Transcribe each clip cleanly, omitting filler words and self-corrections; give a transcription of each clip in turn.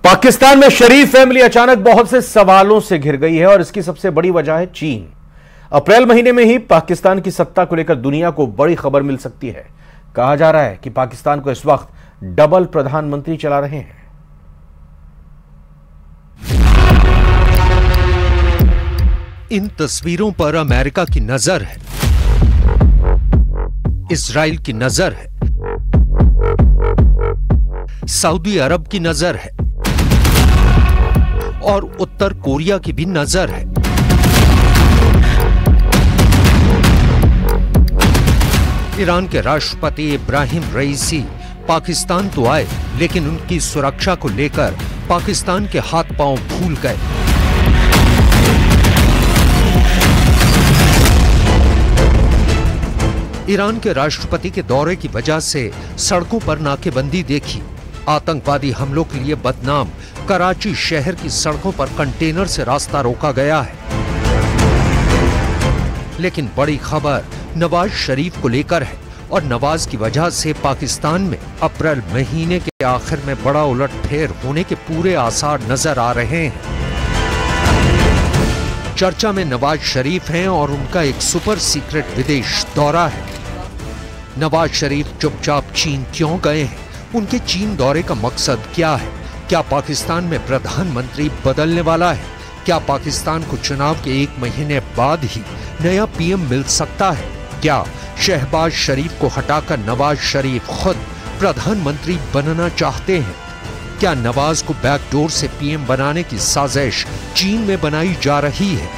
पाकिस्तान में शरीफ फैमिली अचानक बहुत से सवालों से घिर गई है और इसकी सबसे बड़ी वजह है चीन। अप्रैल महीने में ही पाकिस्तान की सत्ता को लेकर दुनिया को बड़ी खबर मिल सकती है। कहा जा रहा है कि पाकिस्तान को इस वक्त डबल प्रधानमंत्री चला रहे हैं। इन तस्वीरों पर अमेरिका की नजर है, इजराइल की नजर है, सऊदी अरब की नजर है और उत्तर कोरिया की भी नजर है। ईरान के राष्ट्रपति इब्राहिम रईसी पाकिस्तान तो आए, लेकिन उनकी सुरक्षा को लेकर पाकिस्तान के हाथ पांव फूल गए। ईरान के राष्ट्रपति के दौरे की वजह से सड़कों पर नाकेबंदी देखी। आतंकवादी हमलों के लिए बदनाम कराची शहर की सड़कों पर कंटेनर से रास्ता रोका गया है। लेकिन बड़ी खबर नवाज शरीफ को लेकर है और नवाज की वजह से पाकिस्तान में अप्रैल महीने के आखिर में बड़ा उलटफेर होने के पूरे आसार नजर आ रहे हैं। चर्चा में नवाज शरीफ हैं और उनका एक सुपर सीक्रेट विदेश दौरा है। नवाज शरीफ चुपचाप चीन क्यों गए हैं? उनके चीन दौरे का मकसद क्या है? क्या पाकिस्तान में प्रधानमंत्री बदलने वाला है? क्या पाकिस्तान को चुनाव के एक महीने बाद ही नया पीएम मिल सकता है? क्या शहबाज शरीफ को हटाकर नवाज शरीफ खुद प्रधानमंत्री बनना चाहते हैं? क्या नवाज को बैकडोर से पीएम बनाने की साजिश चीन में बनाई जा रही है?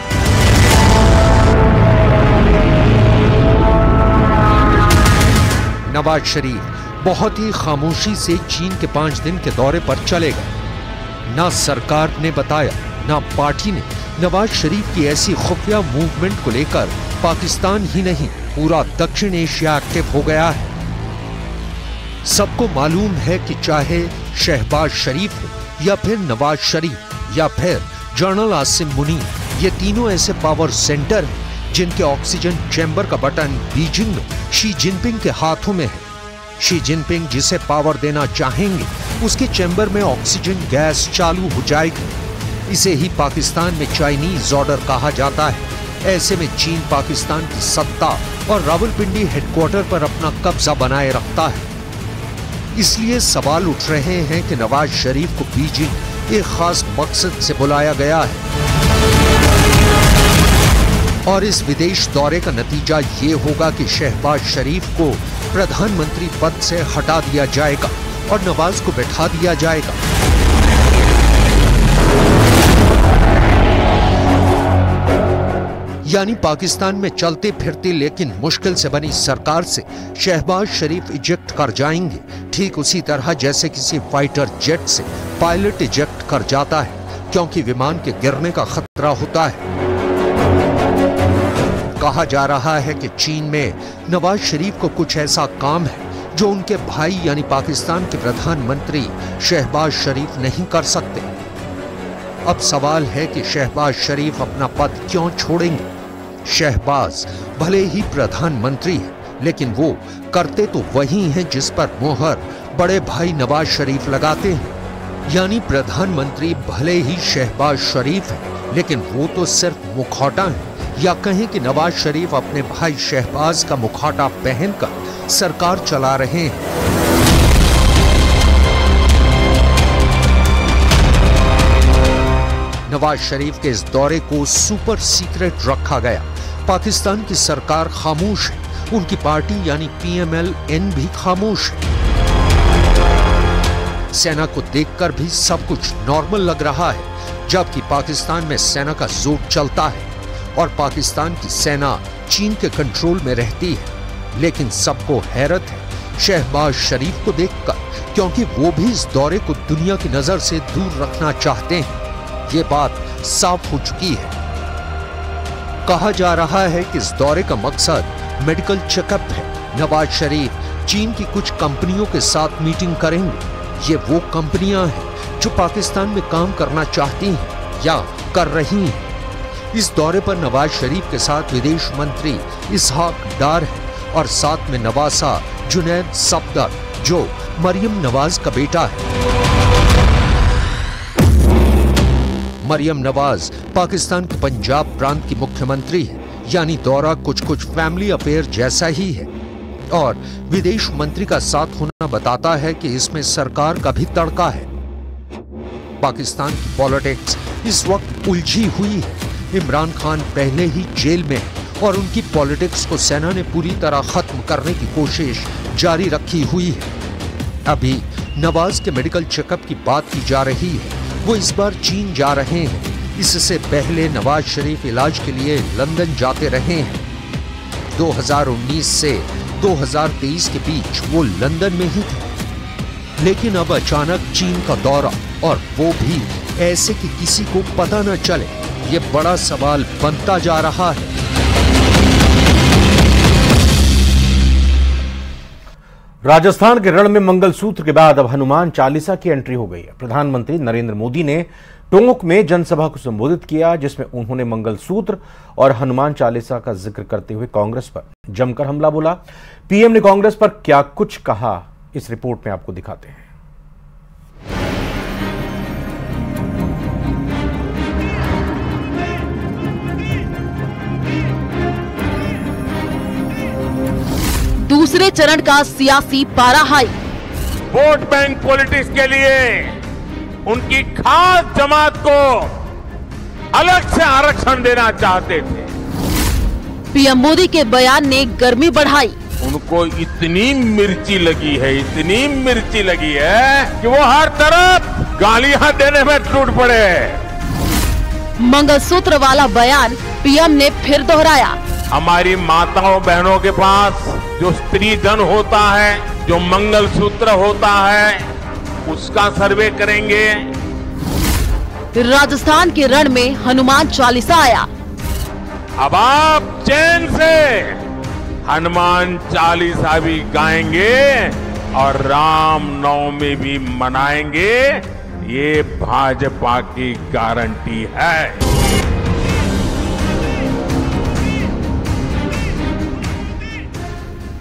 नवाज शरीफ बहुत ही खामोशी से चीन के 5 दिन के दौरे पर चले गए। ना सरकार ने बताया, ना पार्टी ने। नवाज शरीफ की ऐसी खुफिया मूवमेंट को लेकर पाकिस्तान ही नहीं, पूरा दक्षिण एशिया एक्टिव हो गया है। सबको मालूम है कि चाहे शहबाज शरीफ हो या फिर नवाज शरीफ या फिर जनरल आसिम मुनीर, ये तीनों ऐसे पावर सेंटर हैं जिनके ऑक्सीजन चैम्बर का बटन बीजिंग में शी जिनपिंग के हाथों में है। शी जिनपिंग जिसे पावर देना चाहेंगे, उसके चैम्बर में ऑक्सीजन गैस चालू हो जाएगी। इसे ही पाकिस्तान में चाइनीज ऑर्डर कहा जाता है। ऐसे में चीन पाकिस्तान की सत्ता और रावलपिंडी हेडक्वार्टर पर अपना कब्जा बनाए रखता है। इसलिए सवाल उठ रहे हैं कि नवाज शरीफ को बीजिंग एक खास मकसद से बुलाया गया है और इस विदेश दौरे का नतीजा ये होगा कि शहबाज शरीफ को प्रधानमंत्री पद से हटा दिया जाएगा और नवाज को बैठा दिया जाएगा। यानी पाकिस्तान में चलते फिरते लेकिन मुश्किल से बनी सरकार से शहबाज शरीफ इजेक्ट कर जाएंगे, ठीक उसी तरह जैसे किसी फाइटर जेट से पायलट इजेक्ट कर जाता है क्योंकि विमान के गिरने का खतरा होता है। कहा जा रहा है कि चीन में नवाज शरीफ को कुछ ऐसा काम है जो उनके भाई यानी पाकिस्तान के प्रधानमंत्री शहबाज शरीफ नहीं कर सकते। अब सवाल है कि शहबाज शरीफ अपना पद क्यों छोड़ेंगे? शहबाज भले ही प्रधानमंत्री है, लेकिन वो करते तो वही हैं जिस पर मोहर बड़े भाई नवाज शरीफ लगाते हैं। यानी प्रधानमंत्री भले ही शहबाज शरीफ है, लेकिन वो तो सिर्फ मुखौटा है, या कहें कि नवाज शरीफ अपने भाई शहबाज का मुखौटा पहनकर सरकार चला रहे हैं। नवाज शरीफ के इस दौरे को सुपर सीक्रेट रखा गया। पाकिस्तान की सरकार खामोश है, उनकी पार्टी यानी PMLN भी खामोश है। सेना को देखकर भी सब कुछ नॉर्मल लग रहा है, जबकि पाकिस्तान में सेना का जोर चलता है और पाकिस्तान की सेना चीन के कंट्रोल में रहती है। लेकिन सबको हैरत है शहबाज शरीफ को देखकर, क्योंकि वो भी इस दौरे को दुनिया की नजर से दूर रखना चाहते हैं। ये बात साफ हो चुकी है। कहा जा रहा है कि इस दौरे का मकसद मेडिकल चेकअप है। नवाज शरीफ चीन की कुछ कंपनियों के साथ मीटिंग करेंगे। ये वो कंपनियां हैं जो पाकिस्तान में काम करना चाहती हैं या कर रही हैं। इस दौरे पर नवाज शरीफ के साथ विदेश मंत्री इसहाक डार है और साथ में नवासा जुनैद सफदर जो मरियम नवाज का बेटा है। मरियम नवाज पाकिस्तान के पंजाब प्रांत की मुख्यमंत्री है, यानी दौरा कुछ कुछ फैमिली अफेयर जैसा ही है। और विदेश मंत्री का साथ होना बताता है कि इसमें सरकार का भी तड़का है। पाकिस्तान की पॉलिटिक्स इस वक्त उलझी हुई है। इमरान खान पहले ही जेल में है और उनकी पॉलिटिक्स को सेना ने पूरी तरह खत्म करने की कोशिश जारी रखी हुई है। अभी नवाज के मेडिकल चेकअप की बात की जा रही है। वो इस बार चीन जा रहे हैं। इससे पहले नवाज शरीफ इलाज के लिए लंदन जाते रहे हैं। 2019 से 2023 के बीच वो लंदन में ही थे, लेकिन अब अचानक चीन का दौरा, और वो भी ऐसे कि किसी को पता न चले। ये बड़ा सवाल बनता जा रहा है। राजस्थान के रण में मंगलसूत्र के बाद अब हनुमान चालीसा की एंट्री हो गई है। प्रधानमंत्री नरेंद्र मोदी ने टोंक में जनसभा को संबोधित किया, जिसमें उन्होंने मंगलसूत्र और हनुमान चालीसा का जिक्र करते हुए कांग्रेस पर जमकर हमला बोला। पीएम ने कांग्रेस पर क्या कुछ कहा, इस रिपोर्ट में आपको दिखाते हैं। दूसरे चरण का सियासी पारा हाई। वोट बैंक पॉलिटिक्स के लिए उनकी खास जमात को अलग से आरक्षण देना चाहते थे। पीएम मोदी के बयान ने गर्मी बढ़ाई। उनको इतनी मिर्ची लगी है, इतनी मिर्ची लगी है कि वो हर तरफ गालियां देने में टूट पड़े। मंगलसूत्र वाला बयान पीएम ने फिर दोहराया। हमारी माताओं बहनों के पास जो स्त्री धन होता है, जो मंगलसूत्र होता है, उसका सर्वे करेंगे। राजस्थान के रण में हनुमान चालीसा आया। अब आप चैन से हनुमान चालीसा भी गाएंगे और राम नवमी भी मनाएंगे। ये भाजपा की गारंटी है।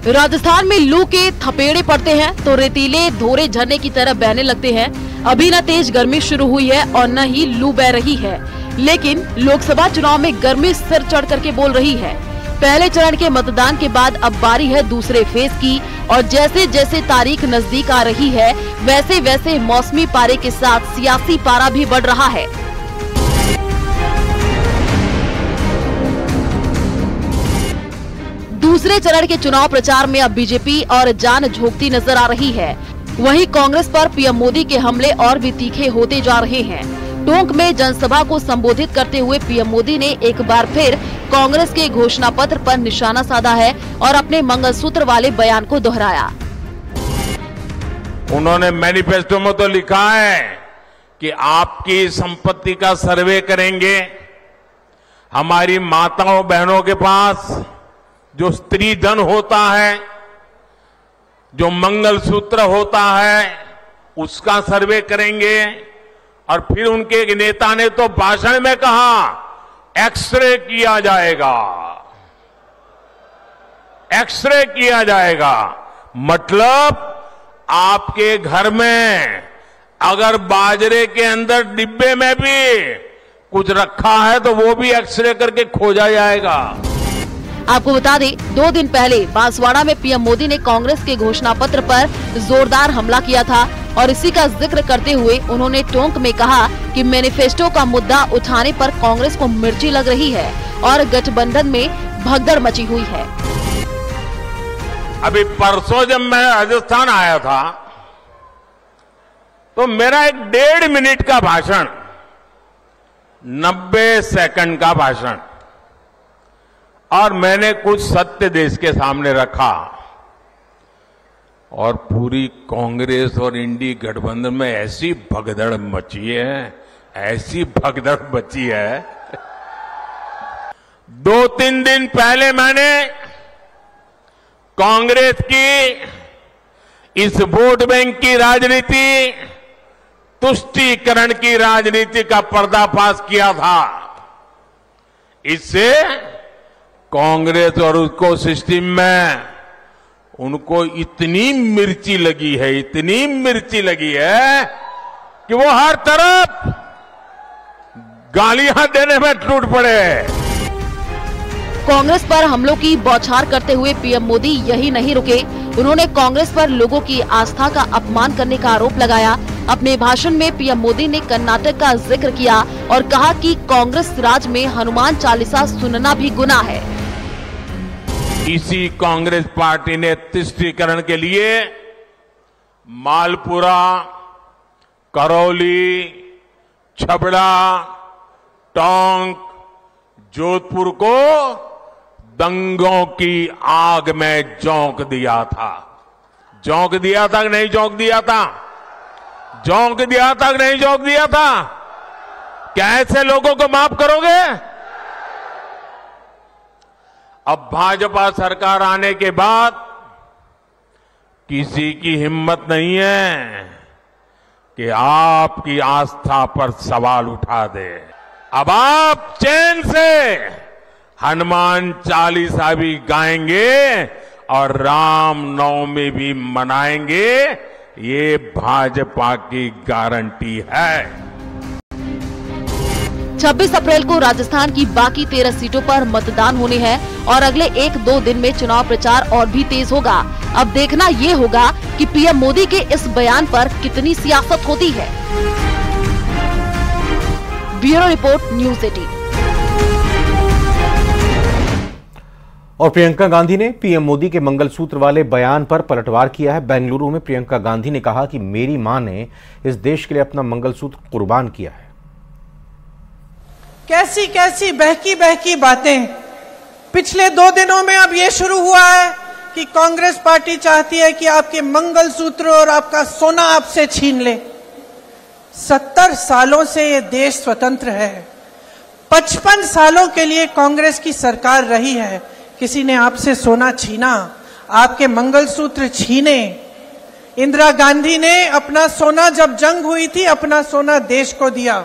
राजस्थान में लू के थपेड़े पड़ते हैं तो रेतीले धोरे झरने की तरह बहने लगते हैं। अभी न तेज गर्मी शुरू हुई है और न ही लू बह रही है, लेकिन लोकसभा चुनाव में गर्मी सिर चढ़ करके बोल रही है। पहले चरण के मतदान के बाद अब बारी है दूसरे फेज की, और जैसे जैसे तारीख नजदीक आ रही है, वैसे वैसे मौसमी पारे के साथ सियासी पारा भी बढ़ रहा है। दूसरे चरण के चुनाव प्रचार में अब बीजेपी और जान झोंकती नजर आ रही है। वहीं कांग्रेस पर पीएम मोदी के हमले और भी तीखे होते जा रहे हैं। टोंक में जनसभा को संबोधित करते हुए पीएम मोदी ने एक बार फिर कांग्रेस के घोषणा पत्र पर निशाना साधा है और अपने मंगलसूत्र वाले बयान को दोहराया। उन्होंने मैनिफेस्टो में तो लिखा है कि आपकी संपत्ति का सर्वे करेंगे। हमारी माताओं बहनों के पास जो स्त्री धन होता है, जो मंगलसूत्र होता है, उसका सर्वे करेंगे। और फिर उनके नेता ने तो भाषण में कहा एक्सरे किया जाएगा, एक्सरे किया जाएगा। मतलब आपके घर में अगर बाजरे के अंदर डिब्बे में भी कुछ रखा है तो वो भी एक्सरे करके खोजा जाएगा। आपको बता दें, 2 दिन पहले बांसवाड़ा में पीएम मोदी ने कांग्रेस के घोषणा पत्र पर जोरदार हमला किया था और इसी का जिक्र करते हुए उन्होंने टोंक में कहा कि मैनिफेस्टो का मुद्दा उठाने पर कांग्रेस को मिर्ची लग रही है और गठबंधन में भगदड़ मची हुई है। अभी परसों जब मैं राजस्थान आया था तो मेरा एक 1.5 मिनट का भाषण, 90 सेकंड का भाषण, और मैंने कुछ सत्य देश के सामने रखा और पूरी कांग्रेस और इंडी गठबंधन में ऐसी भगदड़ मची है, ऐसी भगदड़ मची है। 2-3 दिन पहले मैंने कांग्रेस की इस वोट बैंक की राजनीति, तुष्टीकरण की राजनीति का पर्दाफाश किया था। इससे कांग्रेस और उसको सिस्टम में उनको इतनी मिर्ची लगी है, इतनी मिर्ची लगी है कि वो हर तरफ गालियां देने में टूट पड़े। कांग्रेस पर हमलों की बौछार करते हुए पीएम मोदी यही नहीं रुके। उन्होंने कांग्रेस पर लोगों की आस्था का अपमान करने का आरोप लगाया। अपने भाषण में पीएम मोदी ने कर्नाटक का जिक्र किया और कहा कि कांग्रेस राज में हनुमान चालीसा सुनना भी गुनाह है। इसी कांग्रेस पार्टी ने तुष्टीकरण के लिए मालपुरा, करौली, छबड़ा, टोंक, जोधपुर को दंगों की आग में झोंक दिया था। झोंक दिया था कि नहीं झोंक दिया था? झोंक दिया था कि नहीं झोंक दिया था? क्या ऐसे लोगों को माफ करोगे? अब भाजपा सरकार आने के बाद किसी की हिम्मत नहीं है कि आपकी आस्था पर सवाल उठा दे। अब आप चैन से हनुमान चालीसा भी गाएंगे और राम नवमी भी मनाएंगे, ये भाजपा की गारंटी है। 26 अप्रैल को राजस्थान की बाकी 13 सीटों पर मतदान होने हैं और अगले 1-2 दिन में चुनाव प्रचार और भी तेज होगा। अब देखना ये होगा कि पीएम मोदी के इस बयान पर कितनी सियासत होती है। Bureau report, news 18। और प्रियंका गांधी ने पीएम मोदी के मंगलसूत्र वाले बयान पर पलटवार किया है। बेंगलुरु में प्रियंका गांधी ने कहा कि मेरी मां ने इस देश के लिए अपना मंगलसूत्र कुर्बान किया है। कैसी कैसी बहकी बहकी बातें। पिछले 2 दिनों में अब ये शुरू हुआ है कि कांग्रेस पार्टी चाहती है कि आपके मंगलसूत्र और आपका सोना आपसे छीन ले। 70 सालों से ये देश स्वतंत्र है। 55 सालों के लिए कांग्रेस की सरकार रही है। किसी ने आपसे सोना छीना, आपके मंगलसूत्र छीने? इंदिरा गांधी ने अपना सोना, जब जंग हुई थी, अपना सोना देश को दिया।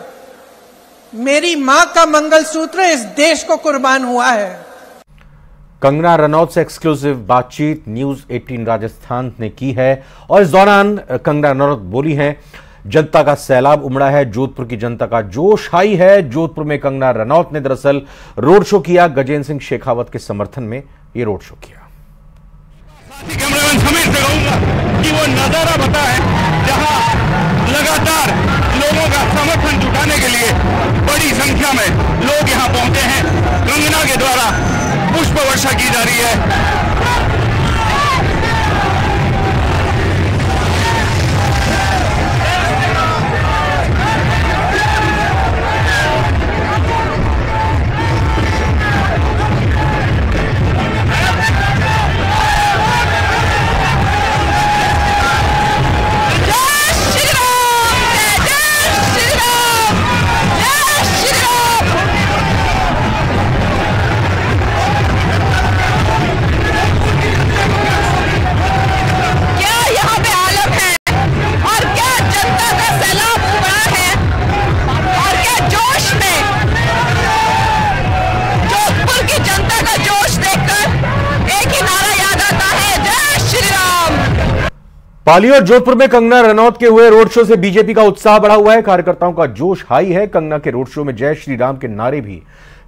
मेरी मां का मंगलसूत्र इस देश को कुर्बान हुआ है। कंगना रनौत से एक्सक्लूसिव बातचीत न्यूज़ 18 राजस्थान ने की है और इस दौरान कंगना रनौत बोली हैं, जनता का सैलाब उमड़ा है, जोधपुर की जनता का जोश हाई है। जोधपुर में कंगना रनौत ने दरअसल रोड शो किया। गजेंद्र सिंह शेखावत के समर्थन में ये रोड शो किया। कैमरामैन समीर से कहूंगा कि वो नजारा बताए जहां लगातार लोगों का समर्थन जुटाने के लिए बड़ी संख्या में लोग यहां पहुंचे हैं। कंगना के द्वारा पुष्प वर्षा की जा रही है। पाली और जोधपुर में कंगना रनौत के हुए रोड शो से बीजेपी का उत्साह बढ़ा हुआ है। कार्यकर्ताओं का जोश हाई है। कंगना के रोड शो में जय श्री राम के नारे भी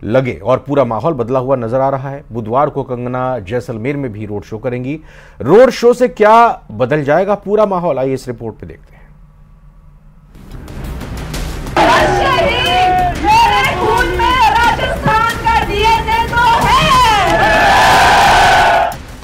लगे और पूरा माहौल बदला हुआ नजर आ रहा है। बुधवार को कंगना जैसलमेर में भी रोड शो करेंगी। रोड शो से क्या बदल जाएगा पूरा माहौल, आइए इस रिपोर्ट पे देखते हैं।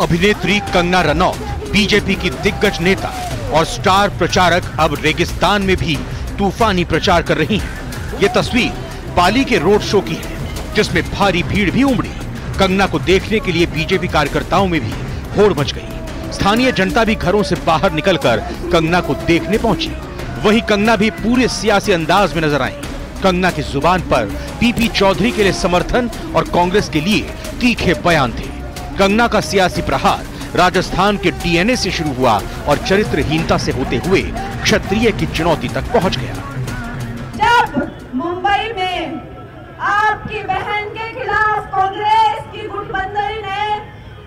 अभिनेत्री कंगना रनौत, बीजेपी की दिग्गज नेता और स्टार प्रचारक, अब रेगिस्तान में भी तूफानी प्रचार कर रही हैं। ये तस्वीर पाली के रोड शो की है, जिसमें भारी भीड़ भी उमड़ी। कंगना को देखने के लिए बीजेपी कार्यकर्ताओं में भी होड़ मच गई। स्थानीय जनता भी घरों से बाहर निकलकर कंगना को देखने पहुंची। वहीं कंगना भी पूरे सियासी अंदाज में नजर आई। कंगना की जुबान पर पीपी चौधरी के लिए समर्थन और कांग्रेस के लिए तीखे बयान थे। कंगना का सियासी प्रहार राजस्थान के डीएनए से शुरू हुआ और चरित्रहीनता से होते हुए क्षत्रिय की चुनौती तक पहुंच गया। जब मुंबई में आपकी बहन के खिलाफ कांग्रेस की गुटबंदी ने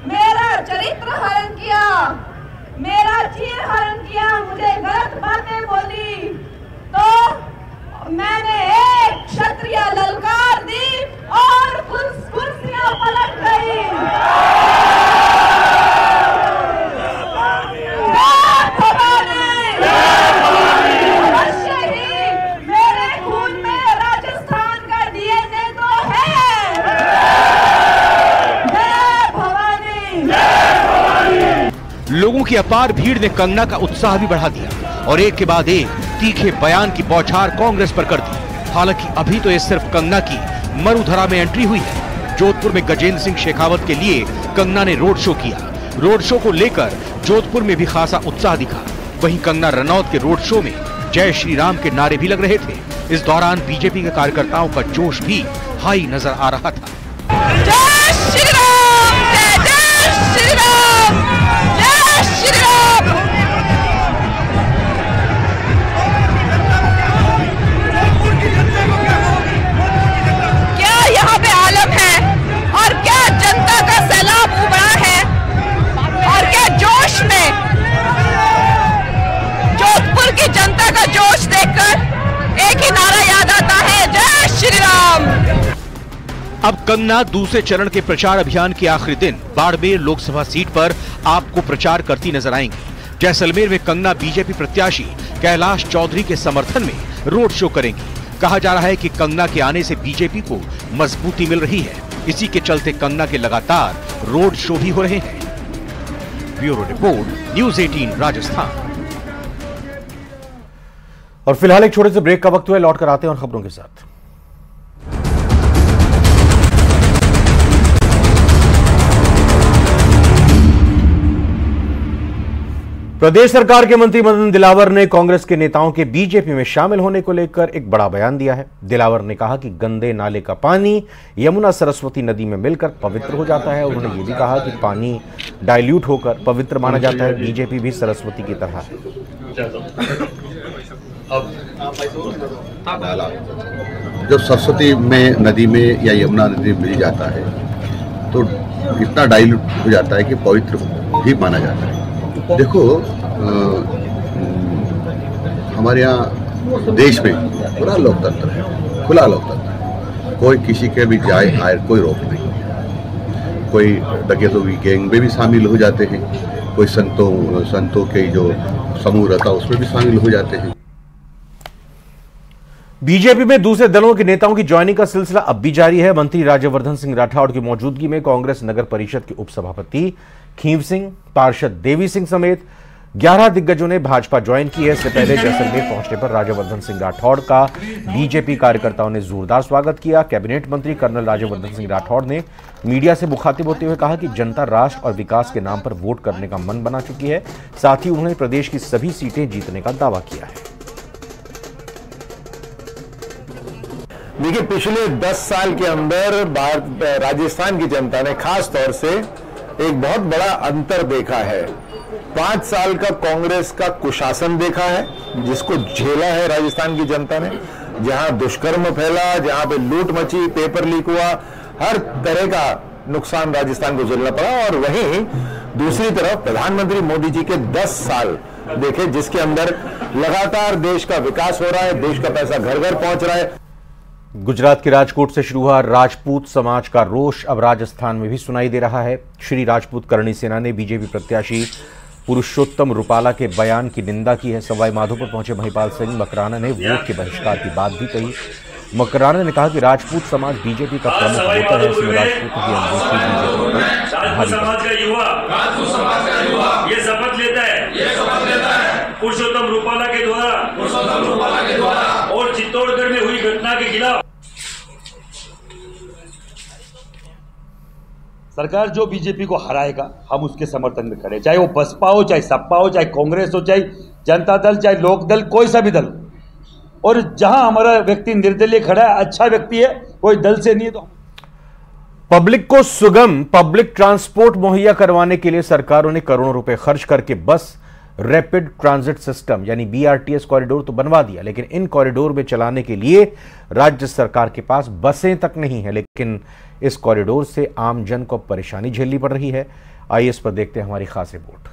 मेरा चरित्र हरण किया, मेरा चीर हरण किया, मुझे गलत बातें बोली, तो मैंने एक क्षत्रिय लोगों की अपार भीड़ ने कंगना का उत्साह भी बढ़ा दिया और एक के बाद एक तीखे बयान की बौछार कांग्रेस पर कर दी। हालांकि अभी तो ये सिर्फ कंगना की मरुधरा में एंट्री हुई है। जोधपुर में गजेंद्र सिंह शेखावत के लिए कंगना ने रोड शो किया। रोड शो को लेकर जोधपुर में भी खासा उत्साह दिखा। वहीं कंगना रनौत के रोड शो में जय श्री राम के नारे भी लग रहे थे। इस दौरान बीजेपी के कार्यकर्ताओं का जोश भी हाई नजर आ रहा था। जय श्री राम, जय जय श्री राम, जय श्री राम। क्या यहाँ पे आलम है और क्या जनता का सैलाब उमड़ा है और क्या जोश में जोधपुर की जनता का जोश देखकर एक ही नारा याद आता है, जय श्री राम। अब कंगना दूसरे चरण के प्रचार अभियान के आखिरी दिन बाड़मेर लोकसभा सीट पर आपको प्रचार करती नजर आएंगी। जैसलमेर में कंगना बीजेपी प्रत्याशी कैलाश चौधरी के समर्थन में रोड शो करेंगी। कहा जा रहा है कि कंगना के आने से बीजेपी को मजबूती मिल रही है। इसी के चलते कंगना के लगातार रोड शो भी हो रहे हैं। Bureau report, news 18 Rajasthan. और फिलहाल एक छोटे से ब्रेक का वक्त हुआ, लौट कर आते हैं और खबरों के साथ। प्रदेश सरकार के मंत्री मदन दिलावर ने कांग्रेस के नेताओं के बीजेपी में शामिल होने को लेकर एक बड़ा बयान दिया है। दिलावर ने कहा कि गंदे नाले का पानी यमुना सरस्वती नदी में मिलकर पवित्र हो जाता है। उन्होंने ये भी कहा कि पानी डाइल्यूट होकर पवित्र माना जाता है। बीजेपी भी सरस्वती की तरह है। जब सरस्वती में नदी में या यमुना नदी में मिल जाता है तो इतना डाइल्यूट हो जाता है कि पवित्र ही माना जाता है। देखो, हमारे यहाँ देश में पूरा लोकतंत्र है, खुला लोकतंत्र है। कोई किसी के भी जाए आए कोई रोक नहीं। कोई डकैतों की गैंग में भी शामिल हो जाते हैं, कोई संतों के जो समूह रहता उसमें भी शामिल हो जाते हैं। बीजेपी में दूसरे दलों के नेताओं की ज्वाइनिंग का सिलसिला अब भी जारी है। मंत्री राज्यवर्धन सिंह राठौड़ की मौजूदगी में कांग्रेस नगर परिषद के उपसभापति खींव सिंह, पार्षद देवी सिंह समेत 11 दिग्गजों ने भाजपा ज्वाइन की है। इससे पहले जैसलमेर पहुंचने पर राज्यवर्धन सिंह राठौड़ का बीजेपी कार्यकर्ताओं ने जोरदार स्वागत किया। कैबिनेट मंत्री कर्नल राज्यवर्धन सिंह राठौड़ ने मीडिया से मुखातिब होते हुए कहा कि जनता राष्ट्र और विकास के नाम पर वोट करने का मन बना चुकी है। साथ ही उन्होंने प्रदेश की सभी सीटें जीतने का दावा किया है। देखिए, पिछले 10 साल के अंदर राजस्थान की जनता ने खास तौर से एक बहुत बड़ा अंतर देखा है। 5 साल का कांग्रेस का कुशासन देखा है, जिसको झेला है राजस्थान की जनता ने। जहां दुष्कर्म फैला, जहां पे लूट मची, पेपर लीक हुआ, हर तरह का नुकसान राजस्थान को झेलना पड़ा। और वहीं दूसरी तरफ प्रधानमंत्री मोदी जी के 10 साल देखे, जिसके अंदर लगातार देश का विकास हो रहा है, देश का पैसा घर घर पहुंच रहा है। गुजरात के राजकोट से शुरू हुआ राजपूत समाज का रोष अब राजस्थान में भी सुनाई दे रहा है। श्री राजपूत करणी सेना ने बीजेपी प्रत्याशी पुरुषोत्तम रूपाला के बयान की निंदा की है। सवाई माधोपुर पहुंचे महिपाल सिंह मकराना ने वोट के बहिष्कार की बात भी कही। मकराना ने कहा कि राजपूत समाज बीजेपी का प्रमुख वोटर है, इसमें राजपूतों की अनदेखी ये शपथ लेता है पुरुषोत्तम रूपाला के द्वारा और चित्तौड़गढ़ में हुई घटना के खिलाफ सरकार जो बीजेपी को हराएगा हम उसके समर्थन में खड़े, चाहे वो बसपा हो, चाहे सपा हो, चाहे कांग्रेस हो, चाहे जनता दल, चाहे लोक दल, कोई सा भी दल। और जहां हमारा व्यक्ति निर्दलीय खड़ा है, अच्छा व्यक्ति है, कोई दल से नहीं है। तो पब्लिक को सुगम पब्लिक ट्रांसपोर्ट मुहैया करवाने के लिए सरकारों ने करोड़ों रुपए खर्च करके बस रैपिड ट्रांजिट सिस्टम यानी BRTS कॉरिडोर तो बनवा दिया, लेकिन इन कॉरिडोर में चलाने के लिए राज्य सरकार के पास बसें तक नहीं है। लेकिन इस कॉरिडोर से आम जन को परेशानी झेलनी पड़ रही है। आइए इस पर देखते हैं हमारी खास रिपोर्ट।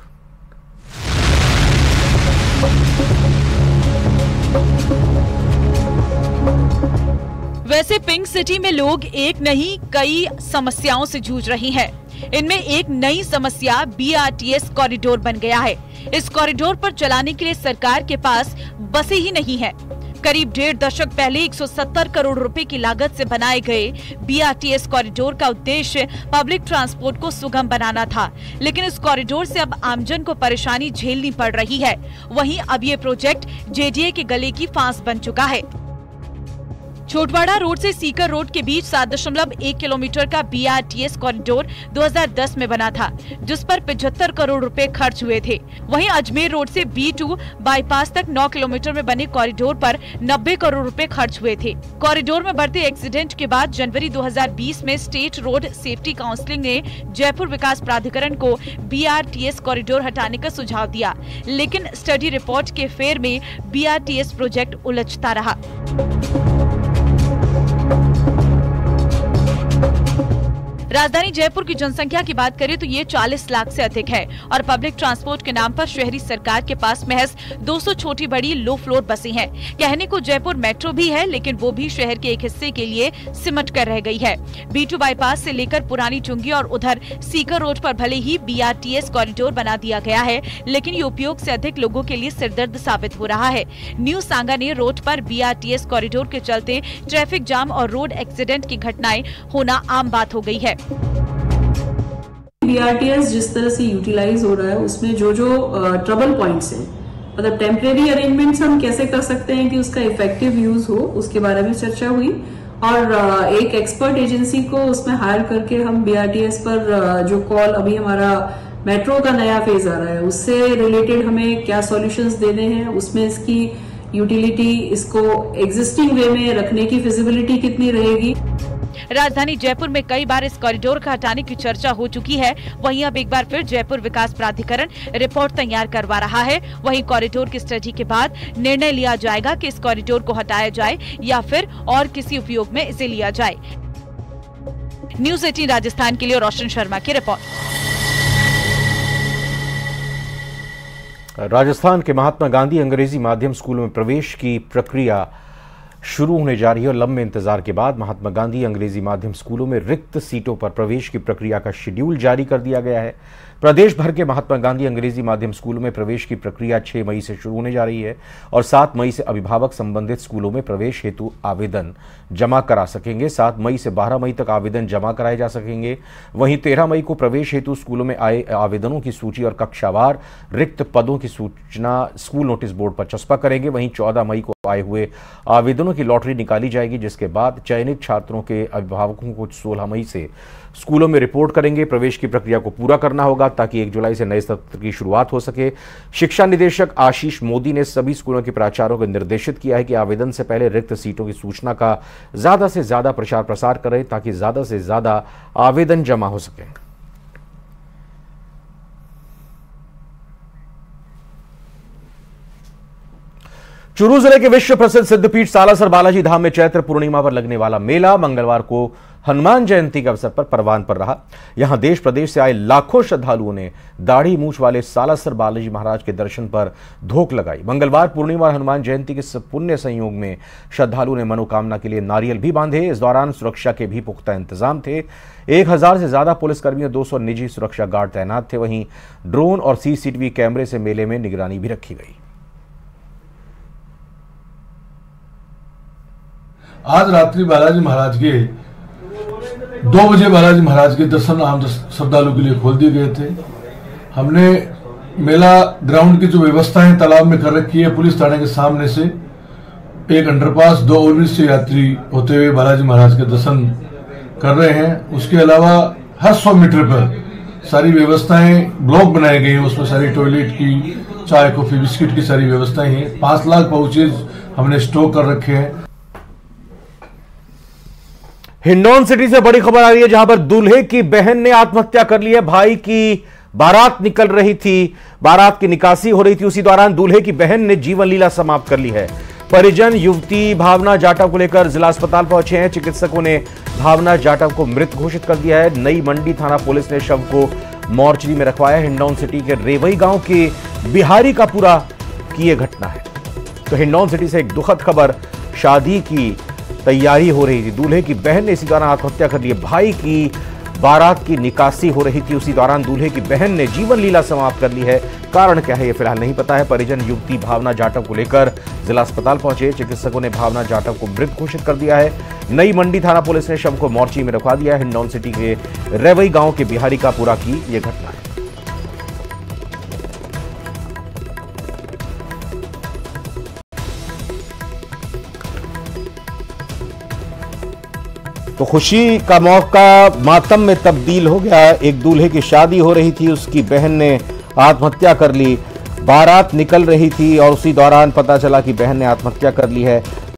वैसे पिंक सिटी में लोग एक नहीं कई समस्याओं से जूझ रही हैं। इनमें एक नई समस्या BRTS कॉरिडोर बन गया है। इस कॉरिडोर पर चलाने के लिए सरकार के पास बसें ही नहीं है। करीब 1.5 दशक पहले 170 करोड़ रुपए की लागत से बनाए गए BRTS कॉरिडोर का उद्देश्य पब्लिक ट्रांसपोर्ट को सुगम बनाना था, लेकिन इस कॉरिडोर से अब आमजन को परेशानी झेलनी पड़ रही है। वहीं अब ये प्रोजेक्ट JDA के गले की फांस बन चुका है। छोटवाड़ा रोड से सीकर रोड के बीच 7.1 किलोमीटर का BRTS कॉरिडोर 2010 में बना था, जिस पर 75 करोड़ रुपए खर्च हुए थे। वहीं अजमेर रोड से B2 बाईपास तक 9 किलोमीटर में बने कॉरिडोर पर 90 करोड़ रुपए खर्च हुए थे। कॉरिडोर में बढ़ते एक्सीडेंट के बाद जनवरी 2020 में स्टेट रोड सेफ्टी काउंसिल ने जयपुर विकास प्राधिकरण को BRTS कॉरिडोर हटाने का सुझाव दिया, लेकिन स्टडी रिपोर्ट के फेर में BRTS प्रोजेक्ट उलझता रहा। राजधानी जयपुर की जनसंख्या की बात करें तो ये 40 लाख से अधिक है और पब्लिक ट्रांसपोर्ट के नाम पर शहरी सरकार के पास महज 200 छोटी बड़ी लो फ्लोर बसें हैं। कहने को जयपुर मेट्रो भी है, लेकिन वो भी शहर के एक हिस्से के लिए सिमट कर रह गई है। B2 बाईपास से लेकर पुरानी चुंगी और उधर सीकर रोड पर भले ही BRTS कॉरिडोर बना दिया गया है, लेकिन ये उपयोग से अधिक लोगों के लिए सिरदर्द साबित हो रहा है। न्यू सांगा ने रोड पर BRTS कॉरिडोर के चलते ट्रैफिक जाम और रोड एक्सीडेंट की घटनाएं होना आम बात हो गई है। BRTS जिस तरह से यूटिलाइज हो रहा है उसमें जो ट्रबल पॉइंट्स हैं, मतलब टेम्परेरी अरेंजमेंट्स हम कैसे कर सकते हैं कि उसका इफेक्टिव यूज हो, उसके बारे में चर्चा हुई और एक एक्सपर्ट एजेंसी को उसमें हायर करके हम BRTS पर जो कॉल अभी हमारा मेट्रो का नया फेज आ रहा है उससे रिलेटेड हमें क्या सॉल्यूशंस देने हैं, उसमें इसकी यूटिलिटी, इसको एग्जिस्टिंग वे में रखने की फिजिबिलिटी कितनी रहेगी। राजधानी जयपुर में कई बार इस कॉरिडोर का हटाने की चर्चा हो चुकी है। वहीं अब एक बार फिर जयपुर विकास प्राधिकरण रिपोर्ट तैयार करवा रहा है। वहीं कॉरिडोर की स्टडी के बाद निर्णय लिया जाएगा कि इस कॉरिडोर को हटाया जाए या फिर और किसी उपयोग में इसे लिया जाए। न्यूज़ 18 राजस्थान के लिए रोशन शर्मा की रिपोर्ट। राजस्थान के महात्मा गांधी अंग्रेजी माध्यम स्कूल में प्रवेश की प्रक्रिया शुरू होने जा रही है और लंबे इंतजार के बाद महात्मा गांधी अंग्रेजी माध्यम स्कूलों में रिक्त सीटों पर प्रवेश की प्रक्रिया का शेड्यूल जारी कर दिया गया है। प्रदेश भर के महात्मा गांधी अंग्रेजी माध्यम स्कूलों में प्रवेश की प्रक्रिया 6 मई से शुरू होने जा रही है और 7 मई से अभिभावक संबंधित स्कूलों में प्रवेश हेतु आवेदन जमा करा सकेंगे। 7 मई से 12 मई तक आवेदन जमा कराए जा सकेंगे। वहीं 13 मई को प्रवेश हेतु स्कूलों में आए आवेदनों की सूची और कक्षावार रिक्त पदों की सूचना स्कूल नोटिस बोर्ड पर चस्पा करेंगे। वहीं 14 मई को आए हुए आवेदनों की लॉटरी निकाली जाएगी, जिसके बाद चयनित छात्रों के अभिभावकों को 16 मई से स्कूलों में रिपोर्ट करेंगे। प्रवेश की प्रक्रिया को पूरा करना होगा ताकि 1 जुलाई से नए सत्र की शुरुआत हो सके। शिक्षा निदेशक आशीष मोदी ने सभी स्कूलों के प्राचार्यों को निर्देशित किया है कि आवेदन से पहले रिक्त सीटों की सूचना का ज्यादा से ज्यादा प्रचार प्रसार करें ताकि ज्यादा से ज्यादा आवेदन जमा हो सके। चूरू जिले के विश्व प्रसिद्ध सिद्धपीठ सालासर बालाजी धाम में चैत्र पूर्णिमा पर लगने वाला मेला मंगलवार को हनुमान जयंती के अवसर पर परवान पर रहा। यहां देश प्रदेश से आए लाखों श्रद्धालुओं ने दाढ़ी मूछ वाले सालासर बालाजी महाराज के दर्शन पर धोख लगाई। मंगलवार पूर्णिमा और हनुमान जयंती के पुण्य संयोग में श्रद्धालुओं ने मनोकामना के लिए नारियल भी बांधे। इस दौरान सुरक्षा के भी पुख्ता इंतजाम थे। 1000 से ज्यादा पुलिसकर्मियों 200 निजी सुरक्षा गार्ड तैनात थे। वहीं ड्रोन और CCTV कैमरे से मेले में निगरानी भी रखी गई। आज रात्रि बालाजी महाराज के 2 बजे बालाजी महाराज के दर्शन आम श्रद्धालुओं के लिए खोल दिए गए थे। हमने मेला ग्राउंड की जो व्यवस्था है तालाब में कर रखी है। पुलिस थाने के सामने से एक अंडरपास 2 ओवरब्रिज से यात्री होते हुए बालाजी महाराज के दर्शन कर रहे हैं। उसके अलावा हर 100 मीटर पर सारी व्यवस्थाएं ब्लॉक बनाए गए हैं। उसमें सारी टॉयलेट की, चाय कॉफी बिस्किट की सारी व्यवस्थाएं हैं। 5 लाख पाउचेज हमने स्टॉक कर रखे हैं। हिंडौन सिटी से बड़ी खबर आ रही है, जहां पर दूल्हे की बहन ने आत्महत्या कर ली है। भाई की बारात निकल रही थी, बारात की निकासी हो रही थी, उसी दौरान दूल्हे की बहन ने जीवन लीला समाप्त कर ली है। परिजन युवती भावना जाटव को लेकर जिला अस्पताल पहुंचे हैं। चिकित्सकों ने भावना जाटव को मृत घोषित कर दिया है। नई मंडी थाना पुलिस ने शव को मोर्चरी में रखवाया। हिंडौन सिटी के रेवई गांव के बिहारी का पूरा की यह घटना है। तो हिंडौन सिटी से एक दुखद खबर, शादी की तैयारी हो रही थी, दूल्हे की बहन ने इसी दौरान आत्महत्या कर ली। भाई की बारात की निकासी हो रही थी, उसी दौरान दूल्हे की बहन ने जीवन लीला समाप्त कर ली है। कारण क्या है ये फिलहाल नहीं पता है। परिजन युवती भावना जाटव को लेकर जिला अस्पताल पहुंचे। चिकित्सकों ने भावना जाटव को मृत घोषित कर दिया है। नई मंडी थाना पुलिस ने शव को मोर्ची में रखवा दिया है। हिंडौन सिटी के रेवई गांव के बिहारी का पूरा की यह घटना है। तो खुशी का मौका मातम में तब्दील हो गया। एक दूल्हे की शादी हो रही थी, उसकी बहन ने आत्महत्या कर ली। बारात निकल रही थी और उसी दौरान पता चला कि बहन ने आत्महत्या कर ली है।